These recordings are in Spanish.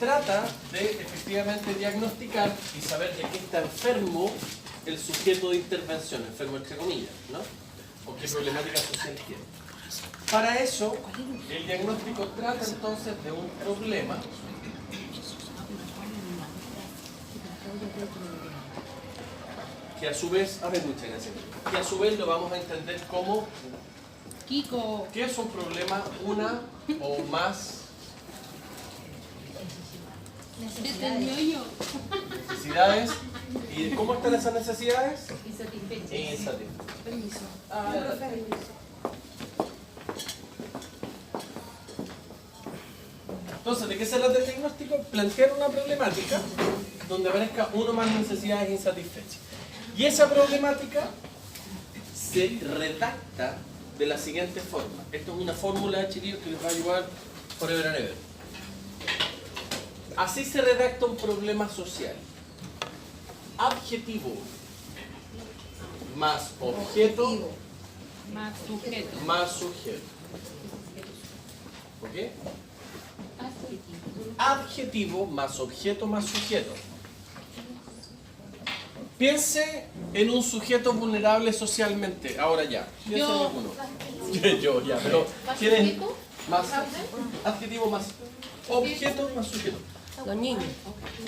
trata de efectivamente diagnosticar y saber de qué está enfermo el sujeto de intervención, enfermo entre comillas, ¿no? O qué problemática social tiene. Para eso, el diagnóstico trata entonces de un problema que a su vez, muchas gracias, que a su vez lo vamos a entender como Kiko. ¿qué es un problema? Una o más necesidades. ¿Y cómo están esas necesidades? Insatisfechas. Permiso. Entonces, ¿de qué se trata el diagnóstico? Plantear una problemática donde aparezca uno o más necesidades insatisfechas. Y esa problemática se redacta de la siguiente forma. Esto es una fórmula, chiquillos, que les va a ayudar forever and ever. Así se redacta un problema social. Adjetivo más objeto Más sujeto. más sujeto. ¿Ok? Adjetivo más objeto más sujeto. Piense en un sujeto vulnerable socialmente. Ahora ya. Piense en Yo. alguno. Yo, ya, pero ¿quieren más adjetivo más objeto más sujeto? Los niños.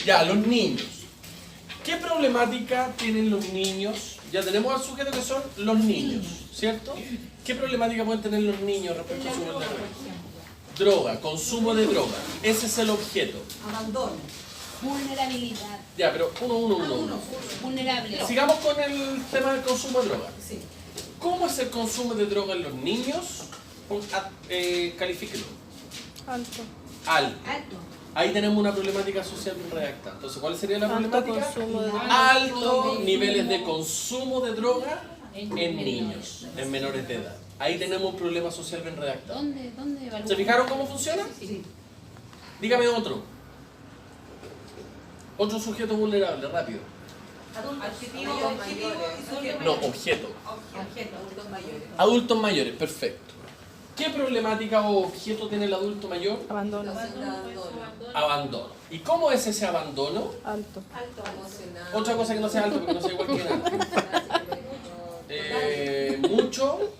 Ya, los niños. ¿Qué problemática tienen los niños? Ya tenemos al sujeto que son los niños, ¿cierto? ¿Qué problemática pueden tener los niños respecto a su vulnerabilidad? Droga, consumo de droga. Ese es el objeto. Abandono. Vulnerabilidad. Ya, pero uno. Vulnerable. Sigamos con el tema del consumo de droga. Sí. ¿Cómo es el consumo de droga en los niños? Califíquelo. Alto. Alto. Alto. Ahí tenemos una problemática social bien redactada. Entonces, ¿cuál sería la Alto problemática? consumo de droga. Altos niveles de consumo de droga en niños, en menores de edad. Ahí tenemos un problema social bien redactado. ¿Dónde evalúa? ¿Se fijaron cómo funciona? Sí. Dígame otro. Otro sujeto vulnerable, rápido. Adjetivo y sujeto. No, objeto. Objeto, adultos mayores. Adultos mayores, perfecto. ¿Qué problemática o objeto tiene el adulto mayor? Abandono. Abandono. ¿Y cómo es ese abandono? Alto. Emocional. Otra cosa que no sea alto, porque no sea igual que nada. Mucho.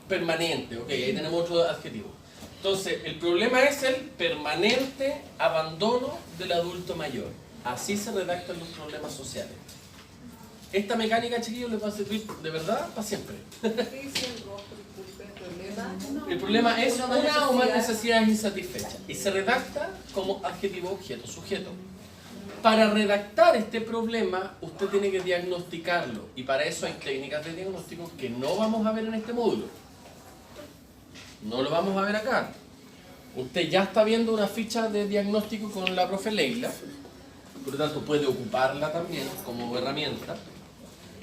Permanente, ok, ahí tenemos otro adjetivo. Entonces, el problema es el permanente abandono del adulto mayor. Así se redactan los problemas sociales. Esta mecánica, chiquillos, les va a servir de verdad para siempre. El problema es una o más necesidades insatisfechas y se redacta como adjetivo, objeto, sujeto. Para redactar este problema, usted tiene que diagnosticarlo y para eso hay técnicas de diagnóstico que no vamos a ver en este módulo. No lo vamos a ver acá. Usted ya está viendo una ficha de diagnóstico con la profe Leila, por lo tanto puede ocuparla también como herramienta,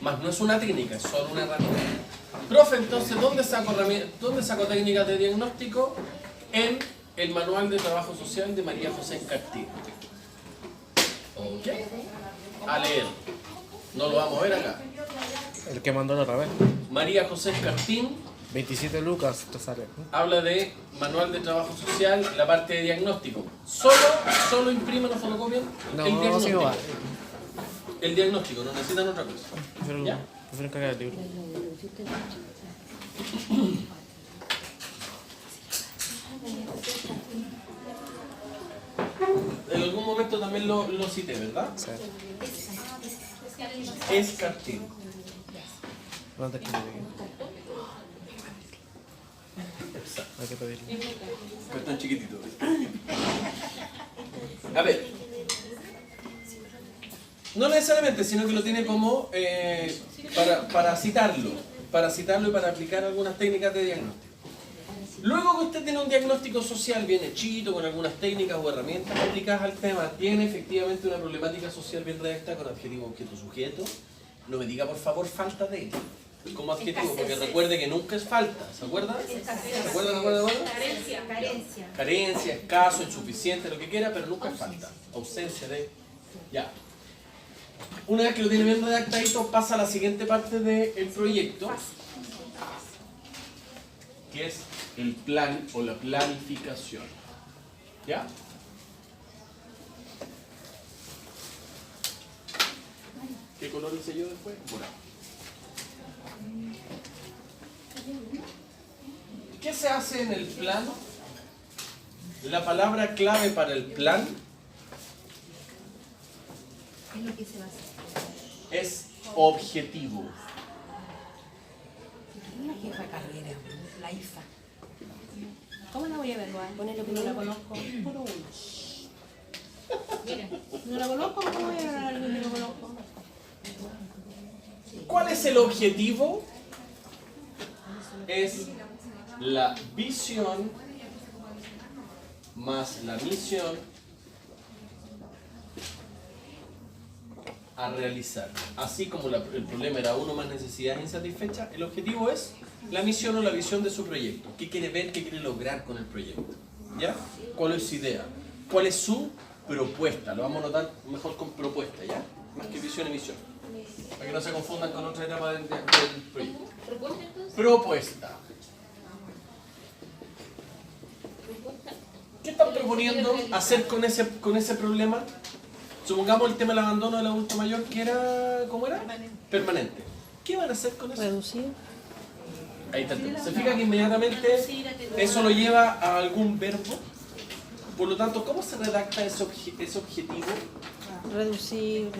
mas no es una técnica, es solo una herramienta. Profe, entonces, ¿dónde saco técnicas de diagnóstico? En el Manual de Trabajo Social de María José Escartín. ¿Ok? A leer. No lo vamos a ver acá. El que mandó la otra vez. María José Escartín 27 lucas te sale. habla de Manual de Trabajo Social, la parte de diagnóstico. Solo imprimen o fotocopian No, el sí diagnóstico. va. El diagnóstico, no necesitan otra cosa. ¿Ya? Prefiero cargar el libro. En algún momento también lo cité, ¿verdad? Sí. Escartín. ¿Dónde es que me diga? Hay que pedirlo. Cartón chiquitito. A ver. No necesariamente, sino que lo tiene como para citarlo y para aplicar algunas técnicas de diagnóstico. Luego que usted tiene un diagnóstico social bien hechito, con algunas técnicas o herramientas aplicadas al tema, tiene efectivamente una problemática social bien redactada con adjetivo, objeto, sujeto. No me diga por favor falta de como adjetivo, porque recuerde que nunca es falta, ¿se acuerda? ¿Se acuerda? Carencia, escaso, insuficiente, lo que quiera, pero nunca es falta. Ausencia de... Ya. Una vez que lo tiene bien redactadito, pasa a la siguiente parte del proyecto, que es el plan o la planificación. ¿Ya? color hice yo después? Morado. ¿Qué se hace en el plan? La palabra clave para el plan Es lo que se va a hacer. es objetivo. La jefa carrera, la IFA. ¿Cómo la voy a evaluar? Ponelo que no la conozco. Puro uno. Mira, no la conozco, ¿cómo voy a evaluar a alguien que no conozco? ¿Cuál es el objetivo? Es la visión más la misión a realizar. Así como el problema era uno más necesidades insatisfechas, el objetivo es la misión o la visión de su proyecto. ¿Qué quiere ver, qué quiere lograr con el proyecto? ¿Ya? ¿Cuál es su idea? ¿Cuál es su propuesta? Lo vamos a notar mejor con propuesta, ¿ya? Más que visión y misión. Para que no se confundan con otra etapa del proyecto. ¿Propuesta entonces? Propuesta. ¿Qué están proponiendo hacer con ese problema? Supongamos el tema del abandono del adulto mayor, que era, ¿cómo era? Permanente. ¿Qué van a hacer con eso? Reducir. Ahí está el tema. Se fija que inmediatamente eso lo lleva a algún verbo. Por lo tanto, ¿cómo se redacta ese objetivo? Reducir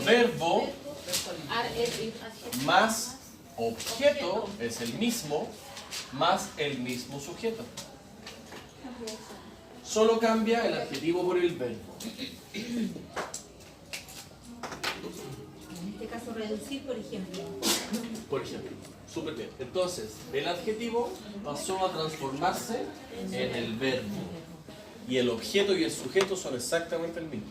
Verbo más objeto es el mismo, más el mismo sujeto. Solo cambia el adjetivo por el verbo. En este caso, reducir, por ejemplo. Por ejemplo, súper bien. Entonces, el adjetivo pasó a transformarse en el verbo. Y el objeto y el sujeto son exactamente el mismo.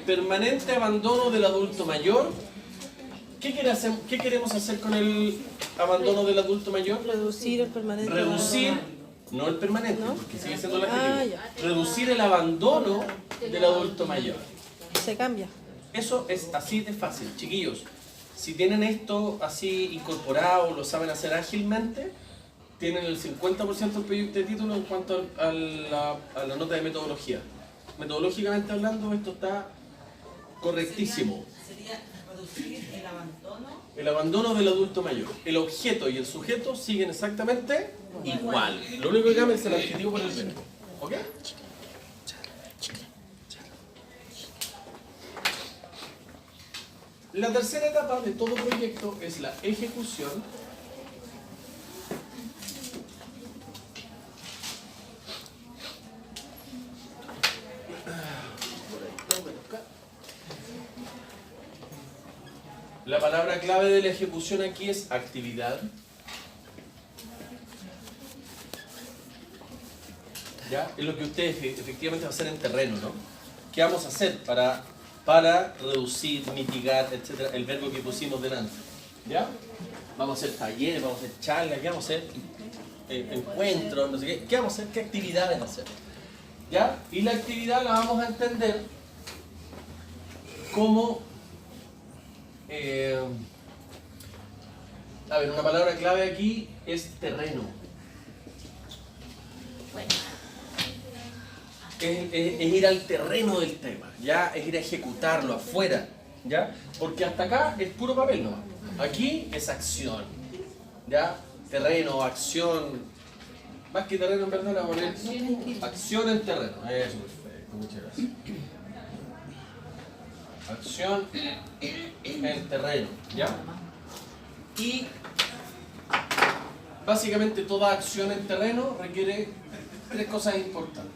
Permanente abandono del adulto mayor. ¿Qué queremos hacer con el abandono del adulto mayor? reducir el permanente. Reducir, no el permanente, ¿No? porque sigue siendo el Ah, adjetivo. ya. Reducir el abandono del adulto mayor. Se cambia. Eso es así de fácil, chiquillos. Si tienen esto así incorporado, lo saben hacer ágilmente, tienen el 50% de título en cuanto a la nota de metodología. Metodológicamente hablando, esto está correctísimo. Sería reducir el abandono. El abandono del adulto mayor. El objeto y el sujeto siguen exactamente igual. Lo único que cambia es el adjetivo por el verbo. ¿Ok? La tercera etapa de todo proyecto es la ejecución. La palabra clave de la ejecución aquí es actividad. ¿Ya? Es lo que ustedes efectivamente van a hacer en terreno, ¿no? ¿Qué vamos a hacer para reducir, mitigar, etcétera? El verbo que pusimos delante. ¿Ya? Vamos a hacer talleres, vamos a hacer charlas, ¿qué vamos a hacer? Encuentros, no sé qué. ¿Qué vamos a hacer? ¿Qué actividades vamos a hacer? ¿Ya? Y la actividad la vamos a entender como... a ver, una palabra clave aquí es terreno. Es ir al terreno del tema, ¿ya? Es ir a ejecutarlo afuera, ¿ya? Porque hasta acá es puro papel nomás. Aquí es acción, ¿ya? Terreno, acción. Más que terreno en verdad, la poner acción en terreno. Eso, perfecto, muchas gracias. Acción en terreno, ¿ya? Y básicamente toda acción en terreno requiere tres cosas importantes.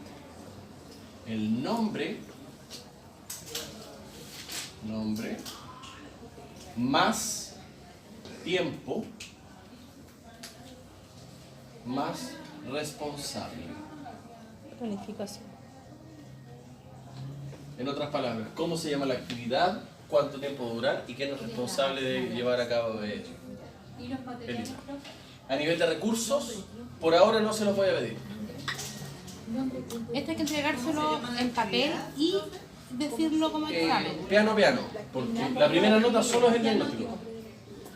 El nombre más tiempo más responsable. Planificación. En otras palabras, ¿cómo se llama la actividad? ¿Cuánto tiempo va a durar? ¿Y quién es responsable de llevar a cabo ello? Elisa. A nivel de recursos, por ahora no se los voy a pedir. Esto hay que entregárselo en papel y decirlo como examen. Piano, porque la primera nota solo es el diagnóstico.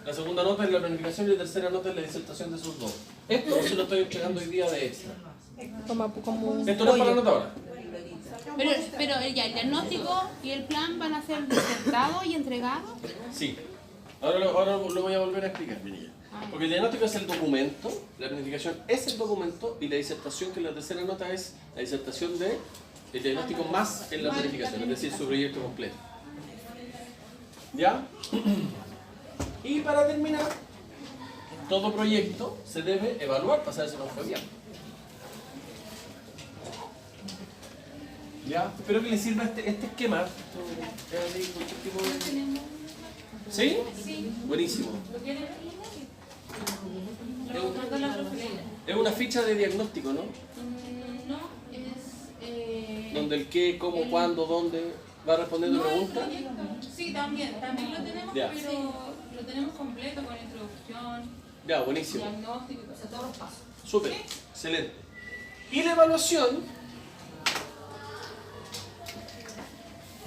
La segunda nota es la planificación y la tercera nota es la disertación de esos dos. Esto se lo estoy entregando hoy día de extra. Como un Esto no es para la nota ahora. Pero ya, el diagnóstico y el plan van a ser disertados y entregados. Sí. Ahora lo voy a volver a explicar, mire ya. Porque el diagnóstico es el documento, la planificación es el documento y la disertación, que es la tercera nota, es la disertación del diagnóstico más en la planificación, es decir, su proyecto completo. ¿Ya? Y para terminar, todo proyecto se debe evaluar para saber si nos fue bien. ¿Ya? Espero que les sirva este esquema. ¿Sí? Sí. Buenísimo. Es una ficha de diagnóstico, ¿no? No, es... Donde el qué, cómo, cuándo, dónde va respondiendo preguntas. Sí, también lo tenemos, Ya. pero lo tenemos completo con introducción, Ya, buenísimo. diagnóstico y todo. Todos los pasos. Súper, excelente. Y la evaluación.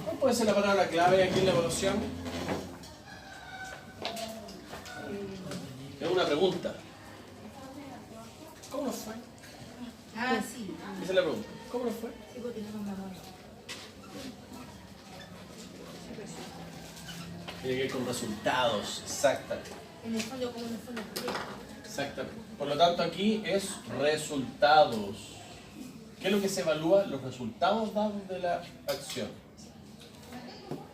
¿Cuál puede ser la palabra clave aquí en la evaluación? Es una pregunta. ¿Cómo nos fue? Ah, sí. Esa es la pregunta. ¿Cómo nos fue? Sí, porque tenemos memoria. Tiene que ver con resultados, exactamente. En el fondo, como en el fondo. Exactamente. Por lo tanto, aquí es resultados. ¿Qué es lo que se evalúa? Los resultados dados de la acción.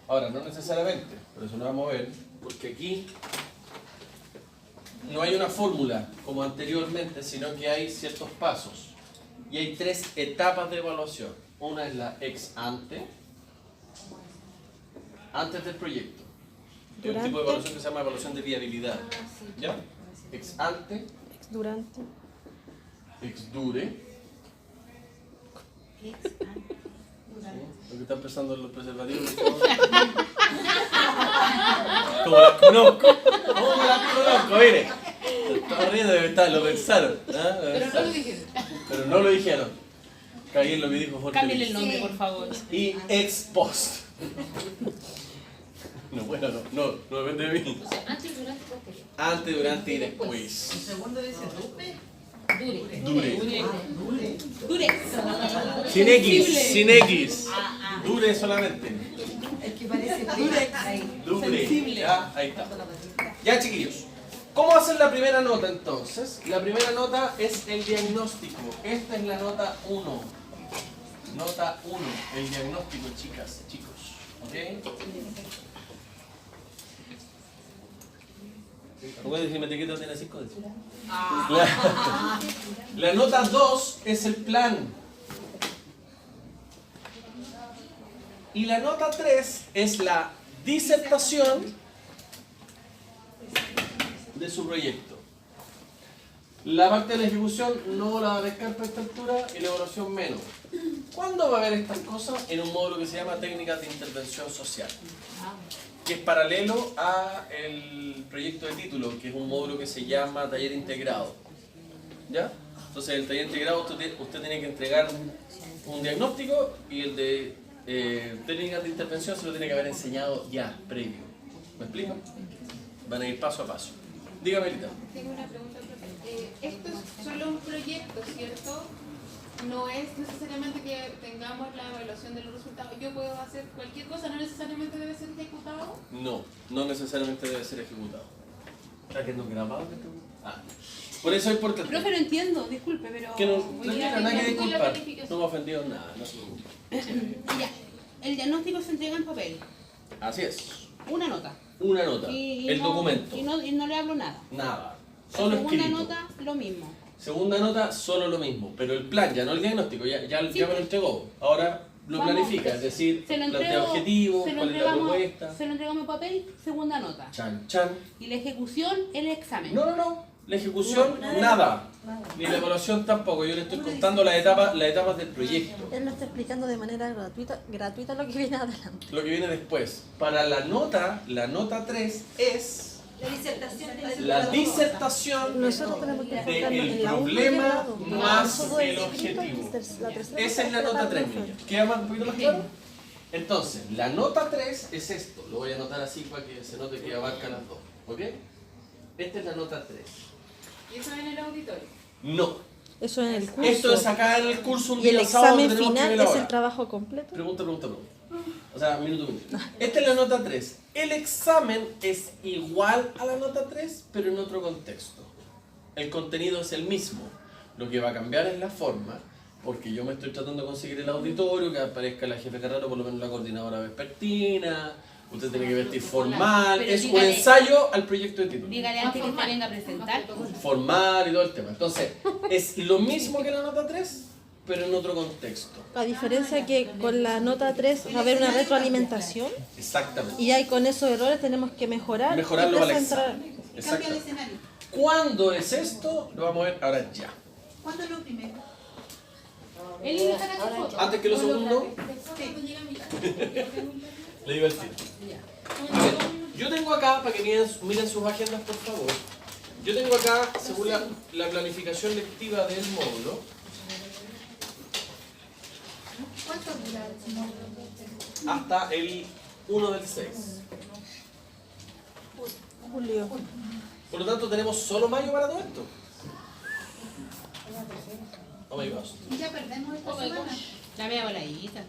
Ahora, no necesariamente, por eso lo vamos a ver, porque aquí no hay una fórmula como anteriormente, sino que hay ciertos pasos. Y hay 3 etapas de evaluación. Una es la ex ante, antes del proyecto. Hay un tipo de evaluación que se llama evaluación de viabilidad. ¿Ya? Ex ante, Durante. ex dure. Lo que están pensando en los preservativos. Como las conozco. ¿Cómo las conozco? Mire. Estaba riendo de verdad, lo pensaron. ¿Ah? Pero no lo dijeron. Pero no lo dijeron. Caí en lo que dijo Jorge. Cámbiale el Luis. nombre, por favor. Y ex post. No, bueno, no depende de mí. Antes, durante, posterior. Antes, durante y después. Segundo dice Dupe. Dure. Durex. Sin X, sin X. Dure solamente. El que parece Durex. Ahí. Dure. Ya, ahí está. Ya, chiquillos. ¿Cómo hacer la primera nota entonces? La primera nota es el diagnóstico. Esta es la nota 1. Nota 1, el diagnóstico, chicas, chicos. ¿Ok? Recuerden que mi etiqueta tiene 5 décimas. La nota 2 es el plan. Y la nota 3 es la disertación de su proyecto. La parte de la ejecución no la va a descartar a esta altura y la evaluación menos. ¿Cuándo va a haber estas cosas? En un módulo que se llama Técnicas de Intervención Social, que es paralelo a el proyecto de título, que es un módulo que se llama Taller Integrado. ¿Ya? Entonces, el taller integrado usted tiene que entregar un diagnóstico y el de técnicas de intervención se lo tiene que haber enseñado ya, previo. ¿Me explico? Van a ir paso a paso. Dígame, Elita. Tengo una pregunta, profe. Esto es solo un proyecto, ¿cierto? No es necesariamente que tengamos la evaluación de los resultados. Yo puedo hacer cualquier cosa, no necesariamente debe ser ejecutado. No necesariamente debe ser ejecutado. ¿Está quedando grabado? Por eso es importante. Profe, no entiendo, disculpe, pero... Que no, voy a- tranquila, nada que con la disculpar. planificación. No me ha ofendido nada, no se preocupe. Ya, el diagnóstico se entrega en papel. Así es. Una nota. Una nota. Y El no- documento. Y no le hablo nada. Nada. La Solo segunda escrito. nota, lo mismo. Segunda nota, solo lo mismo. Pero el plan, ya no el diagnóstico, ya me lo entregó. Ahora lo Vamos, planifica, es decir, Se lo plantea entrego, objetivos, se lo cuál es la entregamos, propuesta. se lo entregamos en papel, segunda nota. Chan, chan. Y la ejecución, el examen. No. La ejecución, nada. Ni la evaluación tampoco. Yo le estoy contando las etapas del proyecto. Él lo está explicando de manera gratuita lo que viene adelante. Lo que viene después. Para la nota 3 es La disertación de la disertación Nosotros tenemos que enfocarnos del en la uno y en problema la dos. más Todo el es escrito, objetivo. la tercera Esa es la parte nota la 3, profe. niños. ¿Queda más, un poquito más claro? Entonces, la nota 3 es esto. Lo voy a anotar así para que se note que abarca las dos. ¿Ok? Esta es la nota 3. Y eso en el auditorio. No. Eso en el curso. Esto es acá en el curso un ¿Y el día sábado que examen tenemos que final ver es ahora. el trabajo completo? Pregunta. O sea, minuto. Esta es la nota 3. El examen es igual a la nota 3, pero en otro contexto. El contenido es el mismo. Lo que va a cambiar es la forma, porque yo me estoy tratando de conseguir el auditorio, que aparezca la jefe Carrero, por lo menos la coordinadora vespertina. Usted tiene que vestir formal. Pero Es un dígale- ensayo al proyecto de título. Dígale antes que usted venga a presentar. Formal y todo el tema. Entonces, es lo mismo que la nota 3, pero en otro contexto. A diferencia que con la nota 3 va a haber una retroalimentación Exactamente. y ahí con esos errores tenemos que mejorar. Mejorarlo y al presentar- examen. Cambia el Exacto. escenario. ¿Cuándo es esto? Lo vamos a ver ahora ya. ¿Cuándo es lo primero? Él saca su foto. Antes que lo segundo, le digo el tiro. A ver, yo tengo acá, para que miren sus agendas por favor, yo tengo acá, según la planificación lectiva del módulo, ¿Cuánto dura el módulo? hasta el 1 del 6. Julio. Por lo tanto, tenemos solo mayo para todo esto. Oh my gosh. Ya perdemos esta semana. La media voladita.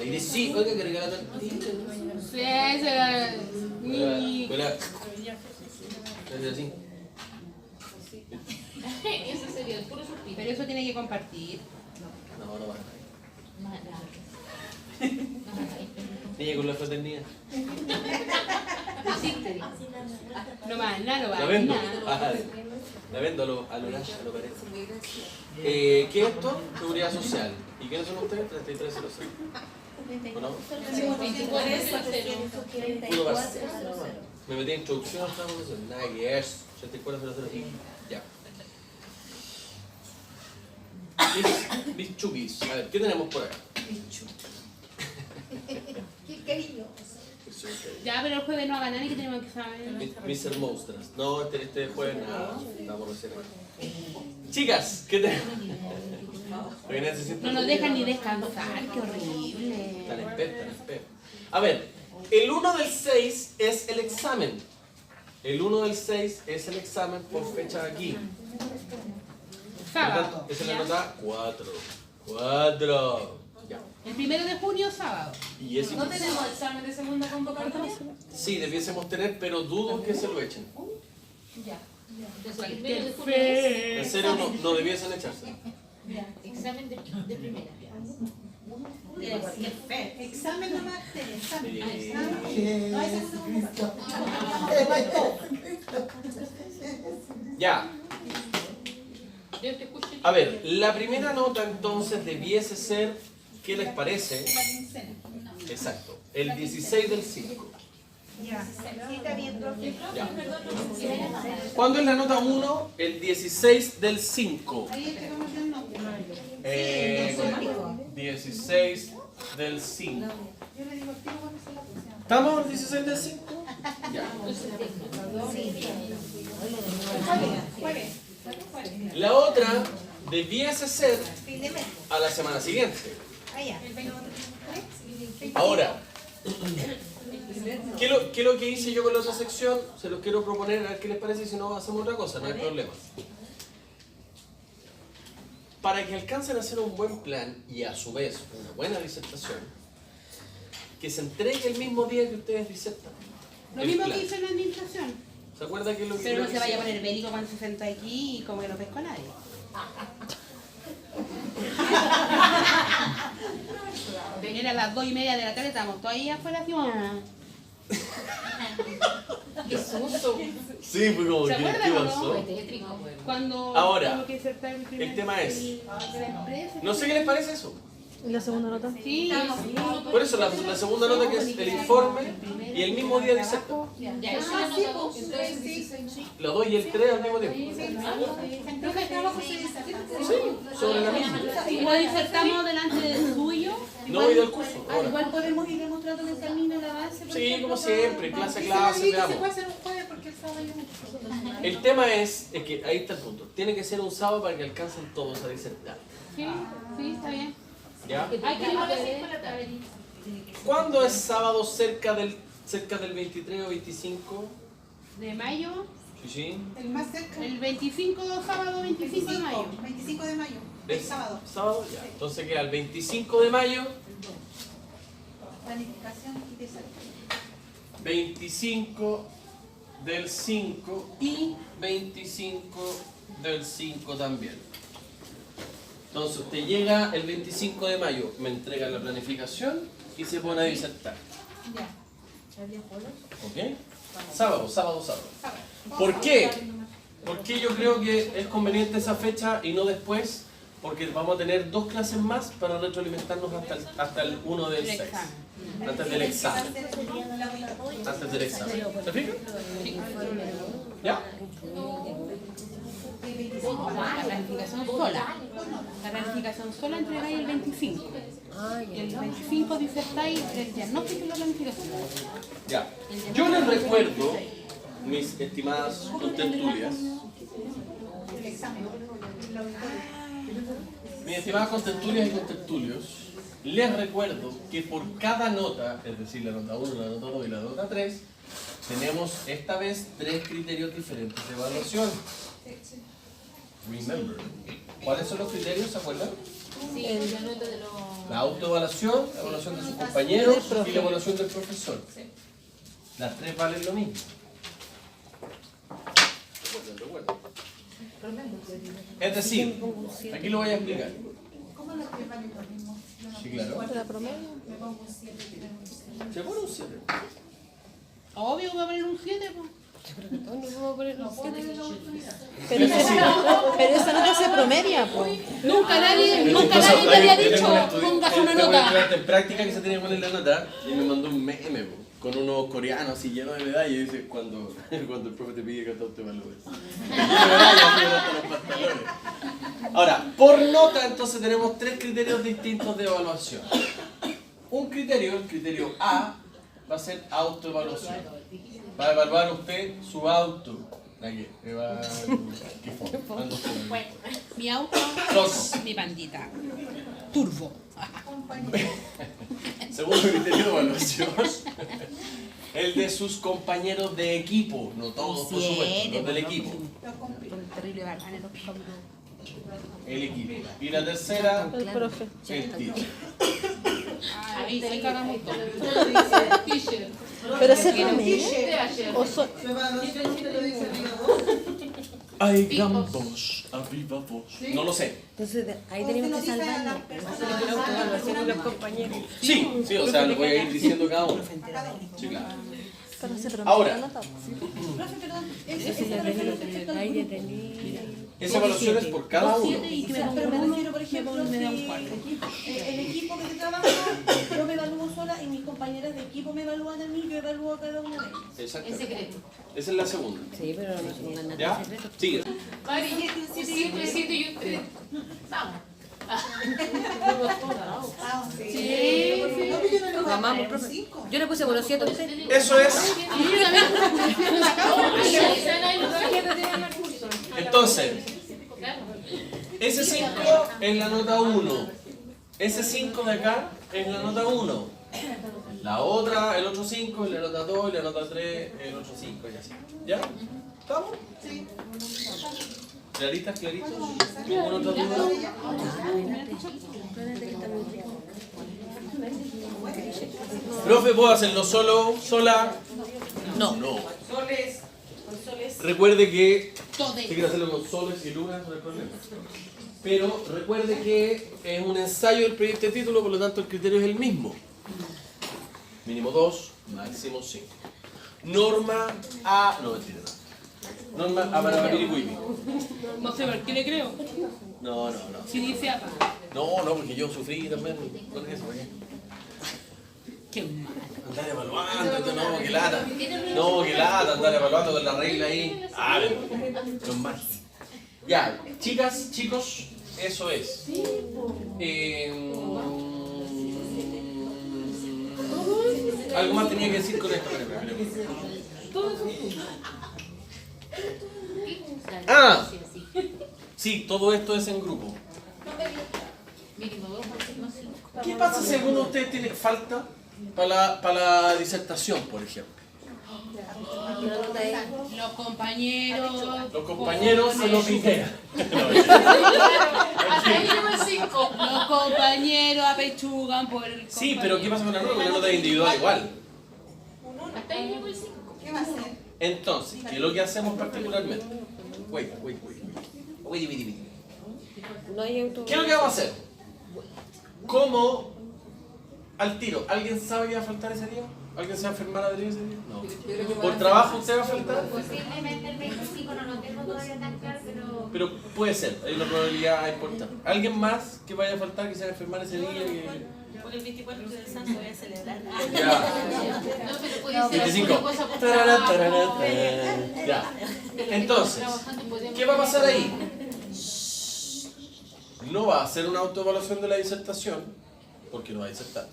Y dice, sí, oiga, que regala tortilla. Sí, ese ni. Vuela. Así. Eso sería el puro suspiro. Pero eso tiene que compartir. No, no va. Niña con la fraternidad. No más nada, no va La vendo. nada. La vendo a lo Nash, a lo parece. ¿Qué es esto? Seguridad social. ¿Y quiénes son ustedes? 3306. ¿O no? Por eso Puro parcial. Me metí en introducción a esta profesión. Nada que es. 8400. Ya. Mis chukis. A ver, ¿qué tenemos por acá? Qué cariño. Ya, pero el jueves no haga nada y que tenemos que saber. Mr. Monsters. No, este jueves nada. Estamos recién acá. Chicas, ¿qué tenemos? No nos dejan ni descansar, qué horrible. Están expertos. A ver, el 1 del 6 es el examen. El 1 del 6 es el examen por fecha aquí. Sábado. Esa es la ¿ya? nota 4. 4. Ya. El 1 de junio, sábado. Y es ¿No tenemos examen de segunda convocatoria? Sí, debiésemos tener, pero dudo que se lo echen. Ya. Qué En serio, no debiesen echarse. Examen de primera. Examen nomás, examen. Eh, No hay segunda convocatoria. Ya. Yo te escucho. A ver, la primera nota entonces debiese ser, ¿qué les parece? Exacto, el 16 del 5. Ya. Sí, está bien, profe. Ya. ¿Cuándo es la nota 1? El 16 del 5. Ahí es que vamos a hacer nombre. 16 del 5. Yo le digo, tío, cuando se la pusieron. ¿Estamos el 16 del 5? Ya. Jueves. La otra debiese ser a la semana siguiente. Allá. Ahora, ¿qué es lo que hice yo con la otra sección? Se los quiero proponer, a ver qué les parece, si no hacemos otra cosa, no hay problema. Para que alcancen a hacer un buen plan y a su vez una buena disertación, que se entregue el mismo día que ustedes disertan. Lo El mismo plan. que hizo en la administración. ¿Se acuerda que es lo que Pero yo no se vaya a hice? poner bélico cuando se senta aquí y como que no pesco a nadie. Era las 2:30 de la tarde, estábamos todos ahí afuera así. Qué susto. Sí, fue como ¿Se que, acuerdan ¿qué o no? pasó? Tétrico, güey. Cuando Ahora, tuvo que insertar el primer el tema es, de la empresa. no sé qué les parece eso. ¿Y la segunda nota? Sí, Por eso la segunda nota que es el informe y el mismo día disertan. Ya, eso es la nota 2. Entonces, sí. Los 2 y el 3 al mismo tiempo. Entonces el trabajo se diserta. Sí, sobre la misma. y lo disertamos delante del suyo. No he ido al curso, ahora. Igual podemos ir demostrando en el camino la base. por Sí, ejemplo, como siempre, para- clase a y clase, se veamos. puede hacer un jueves porque el sábado hay mucho. El tema es que ahí está el punto. Tiene que ser un sábado para que alcancen todos a disertar. Sí, sí, está bien. ¿Ya? Hay que ir a las 6 de la tarde. ¿Cuándo es sábado cerca del 23 o 25? de mayo. ¿Y sí? El más cerca. El 25, sábado 25 de mayo. 25 de mayo. El ¿Es sábado. sábado? Ya. Entonces queda el 25 de mayo, Planificación y desarrollo. 25 del 5 y 25 del 5 también. Entonces usted llega el 25 de mayo, me entrega la planificación y se pone a disertar. Ya. ¿Ok? Sábado. ¿Por qué? Porque yo creo que es conveniente esa fecha y no después, porque vamos a tener 2 clases más para retroalimentarnos hasta el 1 del 6. Antes del examen. Antes del examen. ¿Se fijan? ¿Ya? La planificación sola. La planificación sola entregáis el 25. Y el 25 disertáis el diagnóstico y la planificación. Ya. Yo les recuerdo, mis estimadas contertulias, mis estimadas contertulias y contertulios, les recuerdo que por cada nota, es decir, la nota 1, la nota 2 y la nota 3, tenemos esta vez 3 criterios diferentes de evaluación. Remember. ¿Cuáles son los criterios? ¿Se acuerdan? Sí, yo noto de los... La autoevaluación, la evaluación de sus compañeros y la evaluación del profesor. Las 3 valen lo mismo. Recuerden. Es decir, aquí lo voy a explicar. ¿Cómo las tres valen lo mismo? Yo no Sí, claro. ¿La promedio? me pongo un 7 y tengo un 7. Se pone un 7. Obvio que va a valer un 7, pues. Pero esa nota se promedia, pues. Nunca nadie te había dicho, pongas una nota. En práctica que se tenía que poner la nota y me mandó un meme con unos coreanos así llenos de medallas y dice cuando el profe te pide que te autoevalúes. Ahora, por nota entonces tenemos 3 criterios distintos de evaluación. Un criterio, el criterio A, va a ser autoevaluación. Va a evaluar usted su auto. Aquí, ¿qué fue? Ando con- Mi auto, Dos. mi bandita. Turbo. Segundo criterio de evaluación, el de sus compañeros de equipo, no todos por supuesto, los del equipo, Terrible bacán, los cabros. el equipo. Y la tercera, El profe. el teacher. Ahí cagamos todo. T-shirt. Pero se promedia. De ayer. O so- Ay, gambos, a viva voz. No lo sé. Entonces ahí tenemos que salvarlo. Hacer la autoevaluación con los compañeros. Sí, o sea, lo voy a ir diciendo cada uno. Sí, claro. Pero se promedia Ahora. la nota. Profe, perdón. Ahí ya tení. Esa evaluación es por cada uno. Pero me refiero, por ejemplo, si el equipo que se trabaja, yo me evalúo sola y mis compañeras de equipo me evalúan a mí, yo evalúo a cada una de ellas. Exacto. En secreto. Esa es la segunda. Sí, pero no es una nota ¿Ya? secreta. Sigue. Mari, un 7 y un 3. Vamos. Mamá, profe. Yo le puse por los 7 a usted. Eso es. Entonces, ese 5 es la nota 1. Ese 5 de acá es la nota 1. La otra, el otro 5 es la nota 2 y la nota 3 el otro 5 y así. ¿Ya? ¿Estamos? Sí. ¿Claritas, claritos? ¿Ninguna otra duda? Profe, ¿puedo hacerlo solo? ¿Sola? No. Recuerde que si quiere hacerlo con soles y lunas, no hay problema. Pero recuerde que es un ensayo del proyecto de título, por lo tanto el criterio es el mismo. Mínimo 2, máximo 5. Norma A... No, mentira, no. Norma A para Papiricuimi. No sé por qué le creo. No. Si dice A. No, porque yo sufrí también con eso. ¿Por qué? Qué mal. Andar evaluando, no, que lata. No, que lata, andar evaluando con la regla ahí. Ah, los más. Ya, chicas, chicos, eso es. Algo más tenía que decir con esto. Ah, sí, todo esto es en grupo. Mínimo 2, máximo 5. ¿Qué pasa si alguno de ustedes tiene falta para la disertación, por ejemplo? Los compañeros. Los compañeros se lo pitean. Hasta ahí llegó el 5. Los compañeros apechugan por el Sí, pero ¿qué pasa con la nota? Porque la nota es individual igual. Hasta ahí llegó el 5. ¿Qué va a hacer? Entonces, ¿qué es lo que hacemos particularmente? Wait. No hay auto. ¿Qué es lo que vamos a hacer? ¿Cómo al tiro? ¿Alguien sabe que va a faltar ese día? ¿Alguien se va a enfermar ese día? No. ¿Por trabajo usted va a faltar? Posiblemente el 25 no lo tengo todavía tan claro, Pero puede ser, hay una probabilidad importante. ¿Alguien más que vaya a faltar, que se va a enfermar ese día? Porque el 24 del santo voy a celebrar. Ya. No, pero puede ser 25. alguna cosa por Tarara, trabajo. tarara, tarara. Ya. Entonces, ¿qué va a pasar ahí? No va a hacer una autoevaluación de la disertación, porque no va a disertar.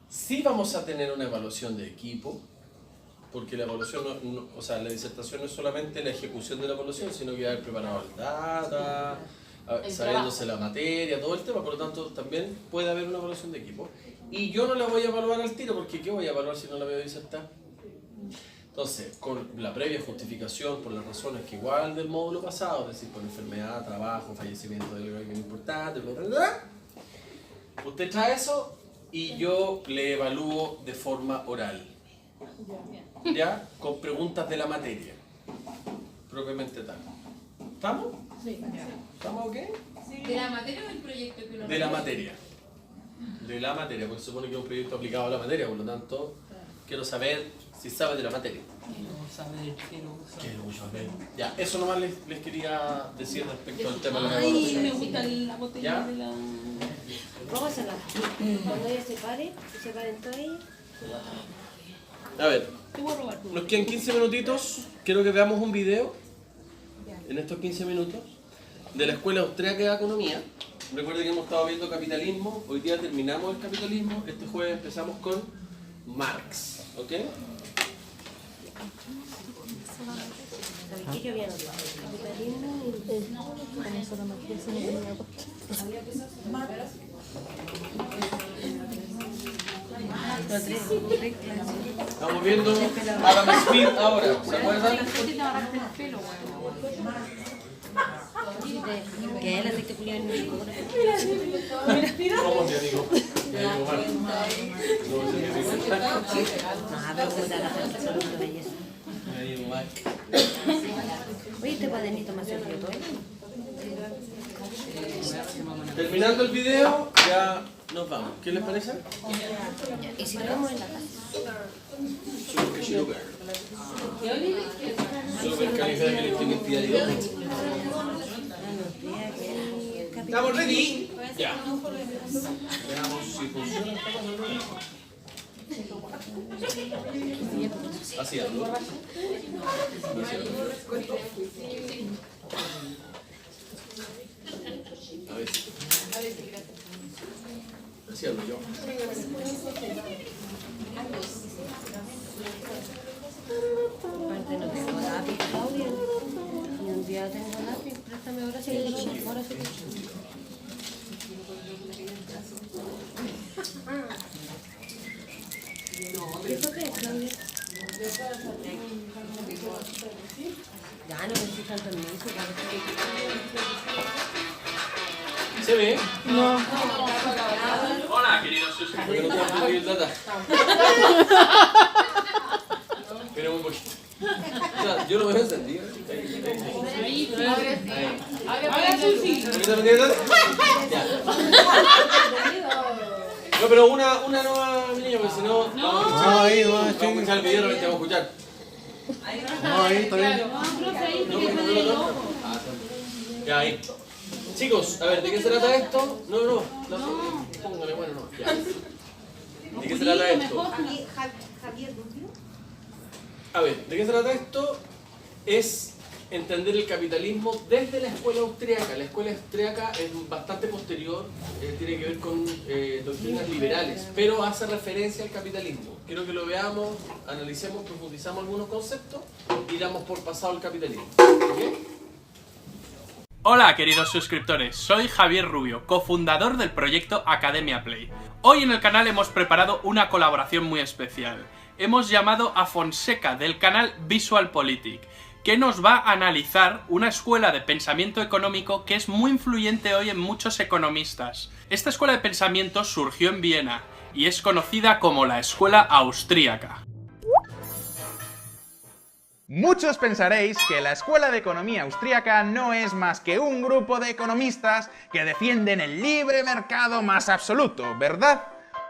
Sí vamos a tener una evaluación de equipo, porque la evaluación, o sea, la disertación no es solamente la ejecución de la evaluación, sino que haber preparado el data, sabiéndose la materia, todo el tema, por lo tanto también puede haber una evaluación de equipo. Y yo no la voy a evaluar al tiro, porque ¿qué voy a evaluar si no la voy a disertar? Entonces, con la previa justificación por las razones que igual del módulo pasado, es decir, por enfermedad, trabajo, fallecimiento de alguien importante, bla, bla, bla, usted trae eso y yo le evalúo de forma oral. ¿Ya? Con preguntas de la materia, propiamente tal. ¿Estamos? Sí. ¿Estamos ok? ¿De la materia o del proyecto que uno De la materia. De la materia, porque se supone que es un proyecto aplicado a la materia, por lo tanto, quiero saber si sabes de la materia. Quiero saber. Ya, eso nomás les quería decir respecto al tema de la Ay, me evaluación. gusta la botella ¿Ya? de la... Vamos a hacerla. Cuando ella se separen todas ellas. A ver, Te voy a robar tú. nos quedan 15 minutitos. Quiero que veamos un video en estos 15 minutos de la Escuela Austriaca de Economía. Recuerden que hemos estado viendo capitalismo. Hoy día terminamos el capitalismo. Este jueves empezamos con Marx. ¿Ok? ¿Sabes qué? Yo había notado el capitalismo Estamos viendo Adam Smith ahora. ¿Se acuerdan? que él aceite culiado en el ¿Cómo mi amigo? Mi amigo Marx. No, ese es mi amigo. pero como te agarras solo una belleza. Mi amigo Marx. Oye, este cuadernito más serio todo. Terminando el video, ya nos vamos. ¿Qué les parece? Y si lo vemos en la casa. Supercalifragilístico. ¿Estamos ready? Ya. Veamos si funciona. Así hablo. A ver. Así hablo yo. Aparte no tengo lápiz, Claudia. Ni un día tengo lápiz. Préstame ahora sí. Ahora sí. ¿Esto qué es, Claudia? Ya no pensé tanto en eso. ¿Se ve? No. Hola, queridos suscriptores. No te vas a pedir el data. Pero muy poquito. O sea, yo lo veo encendido. Ahora sí. ¿Ahorita me data? Ya. No, pero una nueva, mi niño, porque si no... No, ahí, no, Vamos a escuchar el video, realmente vamos a escuchar. No, ahí está bien. No, porque no veo el otro. Ah, está. Ya, ahí. Chicos, a ver, ¿de qué se trata esto? No. Póngale, bueno, no. Ya. ¿De qué se trata esto? Javier Rubio. A ver, ¿de qué se trata esto? Es entender el capitalismo desde la escuela austríaca. La escuela austríaca es bastante posterior, tiene que ver con doctrinas liberales, pero hace referencia al capitalismo. Quiero que lo veamos, analicemos, profundizamos algunos conceptos y damos por pasado el capitalismo. ¿Okay? Hola queridos suscriptores, soy Javier Rubio, cofundador del proyecto Academia Play. Hoy en el canal hemos preparado una colaboración muy especial. hemos llamado a Fonseca del canal VisualPolitik, que nos va a analizar una escuela de pensamiento económico que es muy influyente hoy en muchos economistas. Esta escuela de pensamiento surgió en Viena y es conocida como la escuela austríaca. Muchos pensaréis que la Escuela de Economía Austríaca no es más que un grupo de economistas que defienden el libre mercado más absoluto, ¿verdad?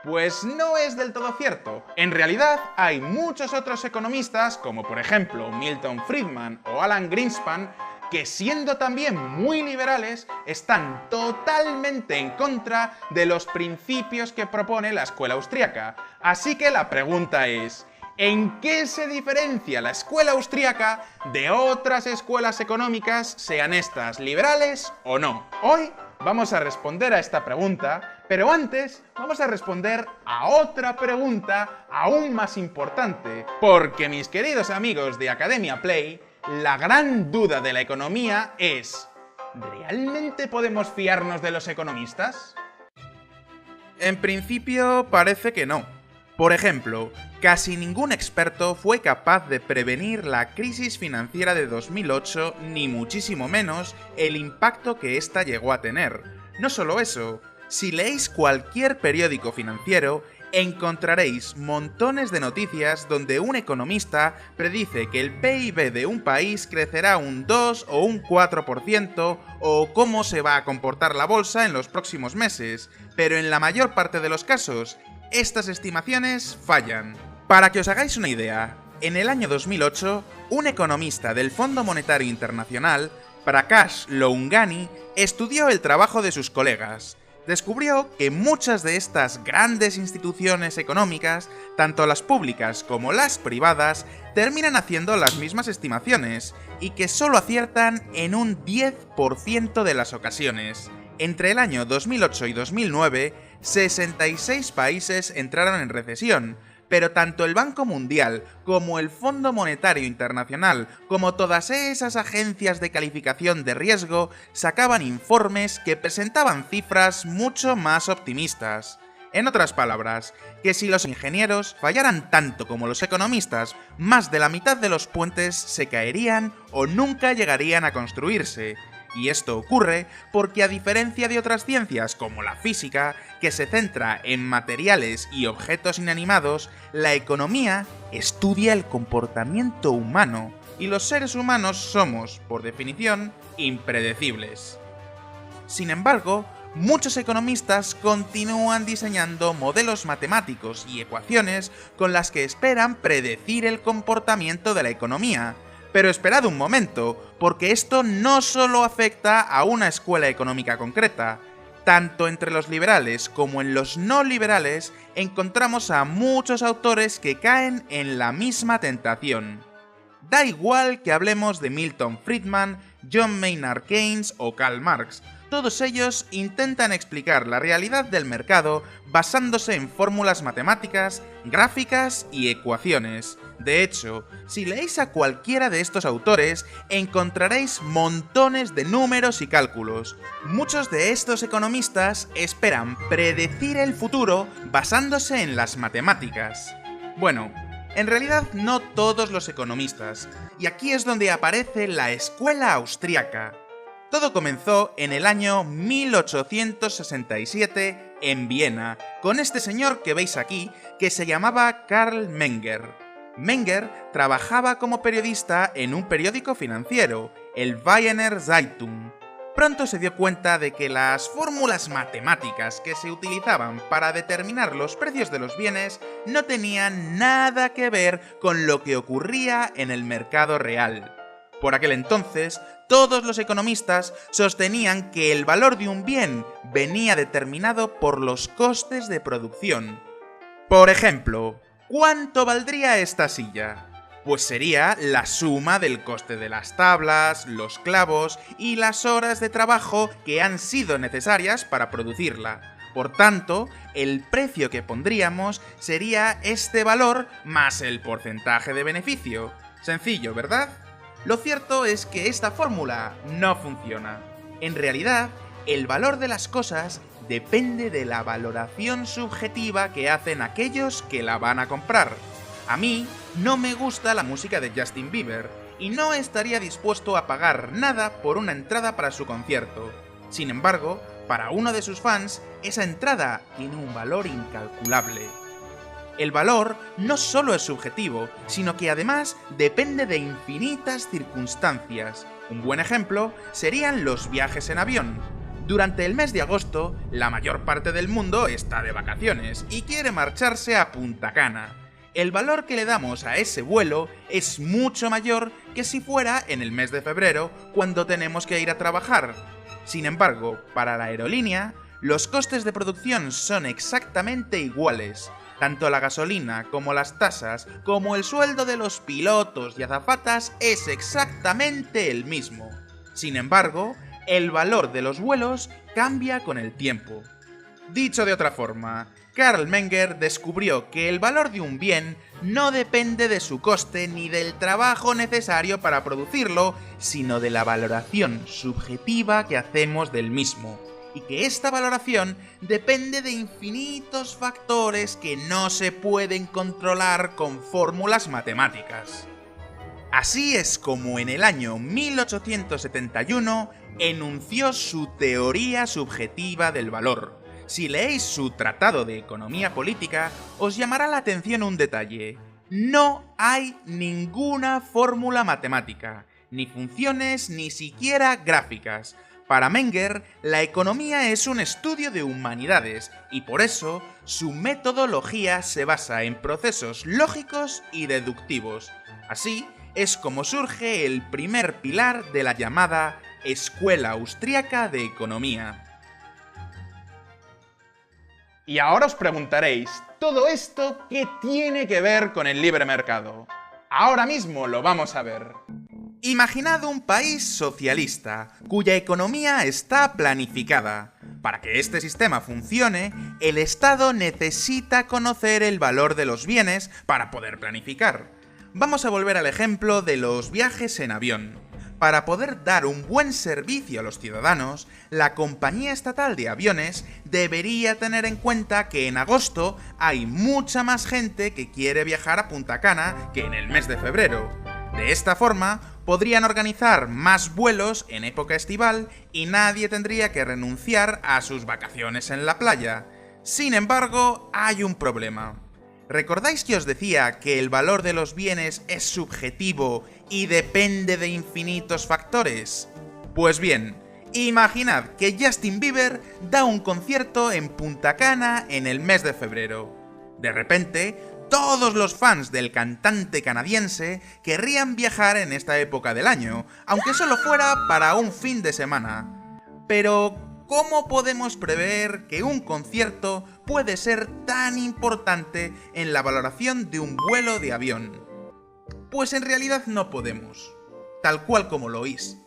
Pues no es del todo cierto. En realidad hay muchos otros economistas, como por ejemplo Milton Friedman o Alan Greenspan, que siendo también muy liberales, están totalmente en contra de los principios que propone la escuela austríaca. Así que la pregunta es: ¿en qué se diferencia la escuela austríaca de otras escuelas económicas, sean estas liberales o no? Hoy vamos a responder a esta pregunta, pero antes vamos a responder a otra pregunta aún más importante, porque mis queridos amigos de Academia Play, la gran duda de la economía es: ¿realmente podemos fiarnos de los economistas? En principio parece que no. Por ejemplo, casi ningún experto fue capaz de prevenir la crisis financiera de 2008, ni muchísimo menos el impacto que ésta llegó a tener. No solo eso, si leéis cualquier periódico financiero, encontraréis montones de noticias donde un economista predice que el PIB de un país crecerá un 2 o un 4%, o cómo se va a comportar la bolsa en los próximos meses, pero en la mayor parte de los casos, estas estimaciones fallan. Para que os hagáis una idea, en el año 2008, un economista del Fondo Monetario Internacional, Prakash Loungani, estudió el trabajo de sus colegas. Descubrió que muchas de estas grandes instituciones económicas, tanto las públicas como las privadas, terminan haciendo las mismas estimaciones, y que solo aciertan en un 10% de las ocasiones. Entre el año 2008 y 2009, 66 países entraron en recesión, pero tanto el Banco Mundial como el Fondo Monetario Internacional, como todas esas agencias de calificación de riesgo, sacaban informes que presentaban cifras mucho más optimistas. En otras palabras, que si los ingenieros fallaran tanto como los economistas, más de la mitad de los puentes se caerían o nunca llegarían a construirse. Y esto ocurre porque, a diferencia de otras ciencias como la física, que se centra en materiales y objetos inanimados, la economía estudia el comportamiento humano, y los seres humanos somos, por definición, impredecibles. Sin embargo, muchos economistas continúan diseñando modelos matemáticos y ecuaciones con las que esperan predecir el comportamiento de la economía. Pero esperad un momento, porque esto no solo afecta a una escuela económica concreta. Tanto entre los liberales como en los no liberales encontramos a muchos autores que caen en la misma tentación. Da igual que hablemos de Milton Friedman, John Maynard Keynes o Karl Marx, todos ellos intentan explicar la realidad del mercado basándose en fórmulas matemáticas, gráficas y ecuaciones. De hecho, si leéis a cualquiera de estos autores, encontraréis montones de números y cálculos. Muchos de estos economistas esperan predecir el futuro basándose en las matemáticas. Bueno, en realidad no todos los economistas, y aquí es donde aparece la escuela austríaca. Todo comenzó en el año 1867 en Viena, con este señor que veis aquí, que se llamaba Karl Menger. Menger trabajaba como periodista en un periódico financiero, el Wiener Zeitung. Pronto se dio cuenta de que las fórmulas matemáticas que se utilizaban para determinar los precios de los bienes no tenían nada que ver con lo que ocurría en el mercado real. Por aquel entonces, todos los economistas sostenían que el valor de un bien venía determinado por los costes de producción. Por ejemplo, ¿cuánto valdría esta silla? Pues sería la suma del coste de las tablas, los clavos y las horas de trabajo que han sido necesarias para producirla. Por tanto, el precio que pondríamos sería este valor más el porcentaje de beneficio. Sencillo, ¿verdad? Lo cierto es que esta fórmula no funciona. En realidad, el valor de las cosas depende de la valoración subjetiva que hacen aquellos que la van a comprar. A mí no me gusta la música de Justin Bieber y no estaría dispuesto a pagar nada por una entrada para su concierto. Sin embargo, para uno de sus fans, esa entrada tiene un valor incalculable. El valor no solo es subjetivo, sino que además depende de infinitas circunstancias. Un buen ejemplo serían los viajes en avión. Durante el mes de agosto, la mayor parte del mundo está de vacaciones y quiere marcharse a Punta Cana. El valor que le damos a ese vuelo es mucho mayor que si fuera en el mes de febrero, cuando tenemos que ir a trabajar. Sin embargo, para la aerolínea, los costes de producción son exactamente iguales. Tanto la gasolina como las tasas, como el sueldo de los pilotos y azafatas es exactamente el mismo. Sin embargo, el valor de los vuelos cambia con el tiempo. Dicho de otra forma, Carl Menger descubrió que el valor de un bien no depende de su coste ni del trabajo necesario para producirlo, sino de la valoración subjetiva que hacemos del mismo. Y que esta valoración depende de infinitos factores que no se pueden controlar con fórmulas matemáticas. Así es como en el año 1871 enunció su teoría subjetiva del valor. Si leéis su Tratado de Economía Política, os llamará la atención un detalle. No hay ninguna fórmula matemática, ni funciones, ni siquiera gráficas. Para Menger, la economía es un estudio de humanidades y por eso su metodología se basa en procesos lógicos y deductivos. Así es como surge el primer pilar de la llamada Escuela Austríaca de Economía. Y ahora os preguntaréis, ¿todo esto qué tiene que ver con el libre mercado? Ahora mismo lo vamos a ver. Imaginad un país socialista, cuya economía está planificada. Para que este sistema funcione, el Estado necesita conocer el valor de los bienes para poder planificar. Vamos a volver al ejemplo de los viajes en avión. Para poder dar un buen servicio a los ciudadanos, la compañía estatal de aviones debería tener en cuenta que en agosto hay mucha más gente que quiere viajar a Punta Cana que en el mes de febrero. De esta forma, podrían organizar más vuelos en época estival y nadie tendría que renunciar a sus vacaciones en la playa. Sin embargo, hay un problema. ¿Recordáis que os decía que el valor de los bienes es subjetivo y depende de infinitos factores? Pues bien, imaginad que Justin Bieber da un concierto en Punta Cana en el mes de febrero. De repente, todos los fans del cantante canadiense querrían viajar en esta época del año, aunque solo fuera para un fin de semana. Pero, ¿cómo podemos prever que un concierto puede ser tan importante en la valoración de un vuelo de avión? Pues en realidad no podemos, tal cual como lo oís.